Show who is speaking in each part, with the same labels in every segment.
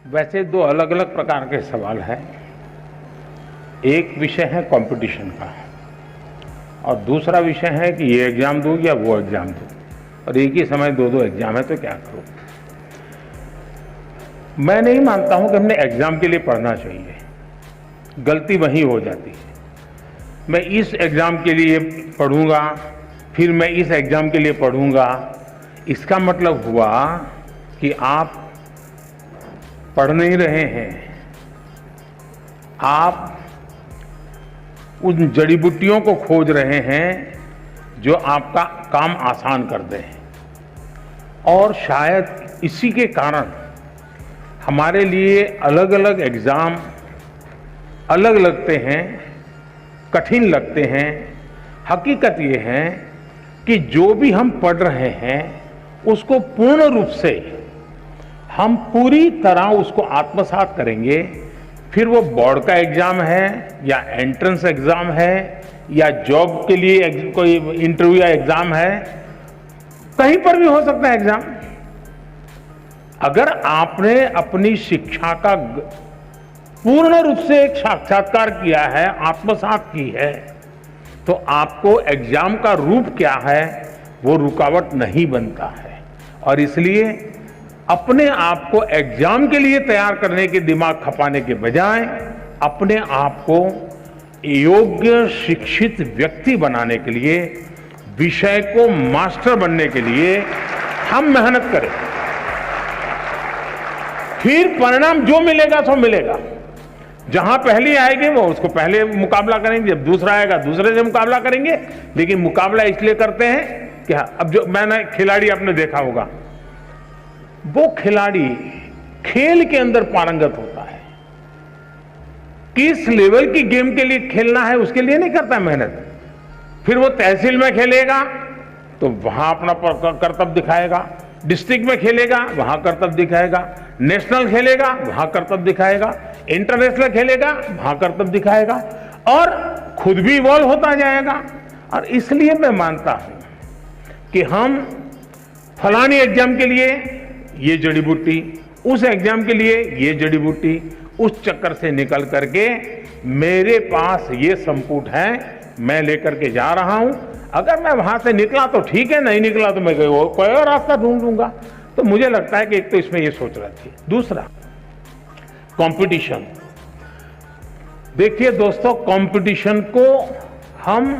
Speaker 1: वैसे दो अलग अलग प्रकार के सवाल हैं। एक विषय है कंपटीशन का और दूसरा विषय है कि ये एग्जाम दूं या वो एग्जाम दूं, और एक ही समय दो दो एग्जाम है तो क्या करूं। मैं नहीं मानता हूं कि हमने एग्जाम के लिए पढ़ना चाहिए, गलती वहीं हो जाती है। मैं इस एग्जाम के लिए पढ़ूंगा, फिर मैं इस एग्जाम के लिए पढ़ूंगा, इसका मतलब हुआ कि आप पढ़ नहीं रहे हैं, आप उन जड़ी बूटियों को खोज रहे हैं जो आपका काम आसान कर दें। और शायद इसी के कारण हमारे लिए अलग अलग एग्जाम अलग लगते हैं, कठिन लगते हैं। हकीकत ये है कि जो भी हम पढ़ रहे हैं उसको पूर्ण रूप से हम पूरी तरह उसको आत्मसात करेंगे, फिर वो बोर्ड का एग्जाम है या एंट्रेंस एग्जाम है या जॉब के लिए कोई इंटरव्यू या एग्जाम है, कहीं पर भी हो सकता है एग्जाम। अगर आपने अपनी शिक्षा का पूर्ण रूप से एक साक्षात्कार किया है, आत्मसात की है, तो आपको एग्जाम का रूप क्या है वो रुकावट नहीं बनता है। और इसलिए अपने आप को एग्जाम के लिए तैयार करने के दिमाग खपाने के बजाय अपने आप को योग्य शिक्षित व्यक्ति बनाने के लिए, विषय को मास्टर बनने के लिए हम मेहनत करें। फिर परिणाम जो मिलेगा सो मिलेगा। जहां पहली आएगी वो उसको पहले मुकाबला करेंगे, जब दूसरा आएगा दूसरे से मुकाबला करेंगे। लेकिन मुकाबला इसलिए करते हैं कि अब जो मैंने खिलाड़ी आपने देखा होगा, वो खिलाड़ी खेल के अंदर पारंगत होता है, किस लेवल की गेम के लिए खेलना है उसके लिए नहीं करता मेहनत। फिर वो तहसील में खेलेगा तो वहां अपना कर्तव्य दिखाएगा, डिस्ट्रिक्ट में खेलेगा वहां कर्तव्य दिखाएगा, नेशनल खेलेगा वहां कर्तव्य दिखाएगा, इंटरनेशनल खेलेगा वहां कर्तव्य दिखाएगा, और खुद भी इवॉल्व होता जाएगा। और इसलिए मैं मानता हूं कि हम फलानी एग्जाम के लिए ये जड़ी बूटी, उस एग्जाम के लिए ये जड़ी बूटी, उस चक्कर से निकल करके मेरे पास ये संपुट है, मैं लेकर के जा रहा हूं। अगर मैं वहां से निकला तो ठीक है, नहीं निकला तो मैं कोई और रास्ता ढूंढ लूंगा। तो मुझे लगता है कि एक तो इसमें ये सोच रखी। दूसरा, कंपटीशन। देखिए दोस्तों, कंपटीशन को हम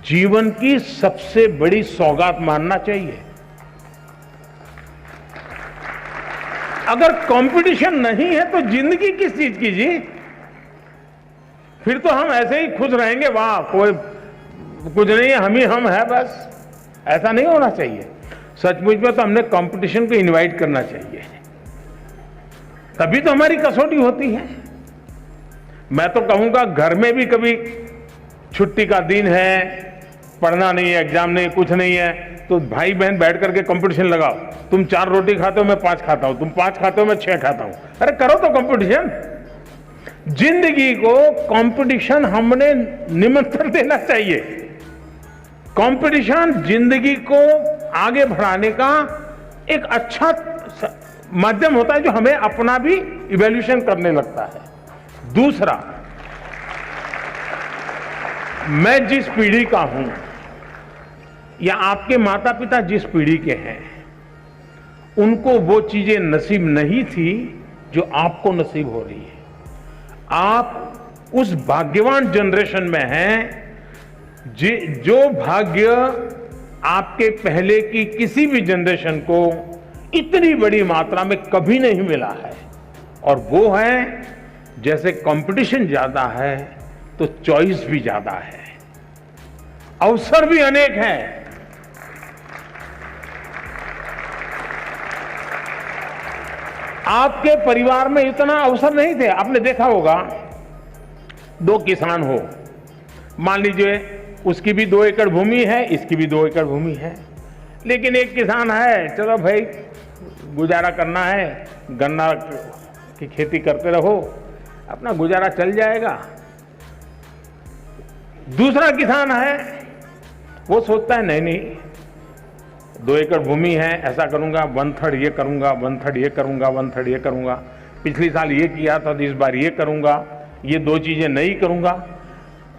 Speaker 1: जीवन की सबसे बड़ी सौगात मानना चाहिए। अगर कंपटीशन नहीं है तो जिंदगी किस चीज की जी? फिर तो हम ऐसे ही खुश रहेंगे, वाह कोई कुछ नहीं है, हम ही हम है बस। ऐसा नहीं होना चाहिए। सचमुच में तो हमने कंपटीशन को इनवाइट करना चाहिए, तभी तो हमारी कसौटी होती है। मैं तो कहूंगा घर में भी कभी छुट्टी का दिन है, पढ़ना नहीं है, एग्जाम नहीं, कुछ नहीं है, तो भाई बहन बैठ करके कंपटीशन लगाओ। तुम 4 रोटी खाते हो मैं 5 खाता हूं, तुम 5 खाते हो मैं 6 खाता हूं। अरे करो तो कंपटीशन। जिंदगी को कंपटीशन हमने निमंत्रण देना चाहिए। कंपटीशन जिंदगी को आगे बढ़ाने का एक अच्छा माध्यम होता है, जो हमें अपना भी इवैल्यूएशन करने लगता है। दूसरा, मैं जिस पीढ़ी का हूं या आपके माता पिता जिस पीढ़ी के हैं, उनको वो चीजें नसीब नहीं थी जो आपको नसीब हो रही है। आप उस भाग्यवान जनरेशन में हैं जो भाग्य आपके पहले की किसी भी जनरेशन को इतनी बड़ी मात्रा में कभी नहीं मिला है। और वो है, जैसे कंपटीशन ज्यादा है तो चॉइस भी ज्यादा है, अवसर भी अनेक हैं। आपके परिवार में इतना अवसर नहीं थे। आपने देखा होगा, 2 किसान हो, मान लीजिए उसकी भी 2 एकड़ भूमि है, इसकी भी 2 एकड़ भूमि है, लेकिन एक किसान है, चलो भाई गुजारा करना है, गन्ना की खेती करते रहो, अपना गुजारा चल जाएगा। दूसरा किसान है, वो सोचता है नहीं नहीं, 2 एकड़ भूमि है, ऐसा करूंगा, 1/3 ये करूंगा, 1/3 ये करूंगा, 1/3 ये करूंगा, पिछले साल ये किया था तो इस बार ये करूंगा, ये 2 चीजें नहीं करूंगा।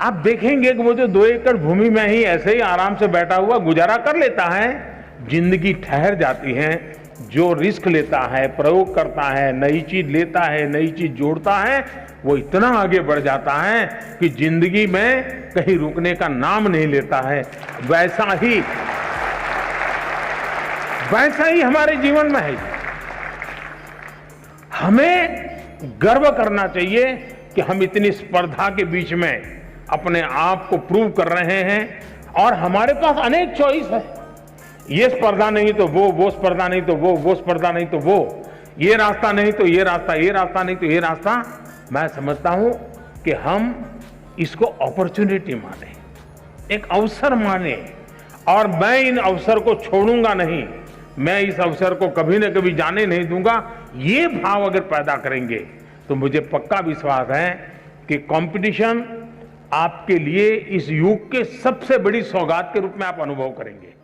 Speaker 1: आप देखेंगे कि वो जो 2 एकड़ भूमि में ही ऐसे ही आराम से बैठा हुआ गुजारा कर लेता है, जिंदगी ठहर जाती है। जो रिस्क लेता है, प्रयोग करता है, नई चीज लेता है, नई चीज जोड़ता है, वो इतना आगे बढ़ जाता है कि जिंदगी में कहीं रुकने का नाम नहीं लेता है। वैसा ही हमारे जीवन में है। हमें गर्व करना चाहिए कि हम इतनी स्पर्धा के बीच में अपने आप को प्रूव कर रहे हैं और हमारे पास अनेक चॉइस है। ये स्पर्धा नहीं तो वो स्पर्धा नहीं तो वो स्पर्धा नहीं तो वो, ये रास्ता नहीं तो ये रास्ता, ये रास्ता नहीं तो ये रास्ता। मैं समझता हूं कि हम इसको अपॉर्चुनिटी माने, एक अवसर माने, और मैं इन अवसर को छोड़ूंगा नहीं, मैं इस अवसर को कभी न कभी जाने नहीं दूंगा। ये भाव अगर पैदा करेंगे तो मुझे पक्का विश्वास है कि कंपटीशन आपके लिए इस युग के सबसे बड़ी सौगात के रूप में आप अनुभव करेंगे।